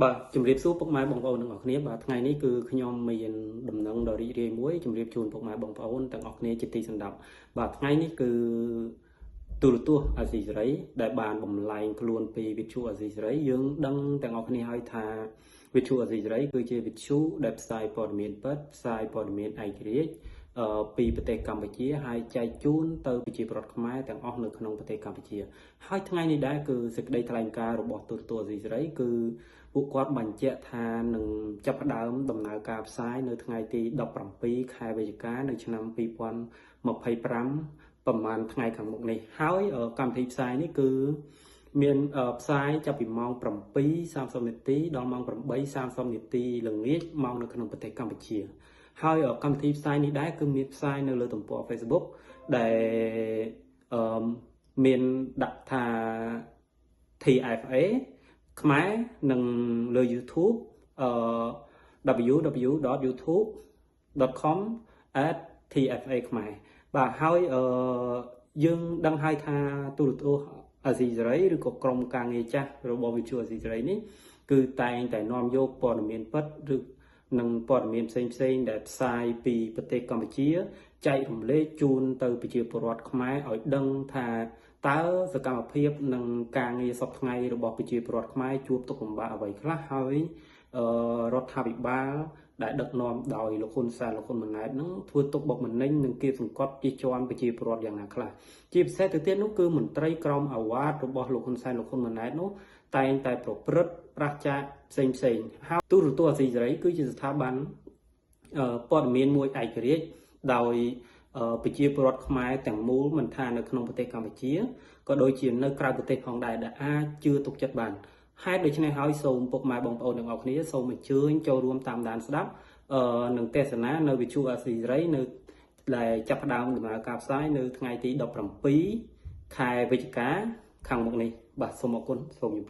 បាទជំរាបសួរពុកម៉ែបងប្អូនទាំងអស់គ្នាបាទថ្ងៃនេះគឺខ្ញុំមានដំណឹងដ៏រីករាយមួយជំរាបជូនពុកម៉ែបងប្អូនទាំងអស់គ្នាជាទីសន្តាប់បាទថ្ងៃនេះគឺទូរទស្សន៍អាស៊ីសេរីដែលបានបំលែងខ្លួនពីវិទ្យុអាស៊ីសេរីយើងដឹងទាំងអស់គ្នាហើយថាវិទ្យុអាស៊ីសេរីគឺជាវិទ្យុដែលផ្សាយព័ត៌មានពិតផ្សាយព័ត៌មានឯករាជ្យពីប្រទេសកម្ពុជាហើយចែកជូនទៅប្រជាពលរដ្ឋខ្មែរទាំងអស់នៅក្នុងប្រទេសកម្ពុជាហើយថ្ងៃនេះដែរគឺសេចក្តីថ្លែងការណ៍របស់ទូរទស្សន៍អាស៊ីសេរីគឺពួកគាត់បញ្ជាក់ថានឹងចាប់ផ្ដើមដំណើរការផ្សាយនៅថ្ងៃទី17ខែវិច្ឆិកានៅឆ្នាំ2025ប្រហែលថ្ងៃខាងមុខនេះហើយកម្មវិធីផ្សាយនេះគឺមានផ្សាយចាប់ពីម៉ោង7:30នាទីដល់ម៉ោង8:30នាទីល្ងាចមកនៅក្នុងប្រទេសកម្ពុជាហើយកម្មវិធីផ្សាយនេះដែរគឺមានផ្សាយនៅលើទំព័រ Facebook ដែលមានដាក់ថា TFA ខ្មែរនិងលើ YouTube www.youtube.com/tfa ខ្មែរបាទហើយយើងដឹងហើយថាទូរទស្សន៍អាស៊ីសេរីឬក៏ក្រុមការងារចាស់របស់វិទ្យុអាស៊ីសេរីនេះគឺតែងតែនាំយកព័ត៌មានពិតឬនិងព័ត៌មានផ្សេងៗដែលផ្សាយពីប្រទេសកម្ពុជាចែករំលែកជូនទៅប្រជាពលរដ្ឋខ្មែរឲ្យដឹងថាតើសកម្មភាពនិងការងារសពថ្ងៃរបស់ប្រជាពលរដ្ឋខ្មែរជួបទុក្ខលំបាកអ្វីខ្លះហើយរដ្ឋាភិបាលដែលដឹកនាំដោយលោកហ៊ុនសែនលោកហ៊ុនម៉ាណែតនឹងធ្វើទុកបុកម្នេញនិងគៀបសង្កត់ជិះជាន់ប្រជាពលរដ្ឋយ៉ាងណាខ្លះជាពិសេសទៅទៀតនោះគឺមន្ត្រីក្រមអាវ៉ាតរបស់លោកហ៊ុនសែនលោកហ៊ុនម៉ាណែតនោះតែងតែប្រព្រឹត្តប្រឆាចផ្សេងហើយទូរទស្សន៍អាស៊ីសេរីគឺជាស្ថាប័នព័ត៌មានមួយឯករាជ្យដោយប្រជាពលរដ្ឋខ្មែរទាំងមូលមិនថានៅក្នុងប្រទេសកម្ពុជាក៏ដូចជានៅក្រៅប្រទេសផងដែរដែលអាចជឿទុកចិត្តបានហេតុដូច្នេះហើយសូមពុកម៉ែបងប្អូនទាំងអស់គ្នាសូមអញ្ជើញចូលរួមតាមដានស្ដាប់និងទេសនានៅវិទ្យុអាស៊ីសេរីនៅដែលចាប់ផ្ដើមដំណើរការផ្សាយនៅថ្ងៃទី17ខែវិច្ឆិកាខាងមុខនេះបាទសូមអរគុណសូមជម្រាប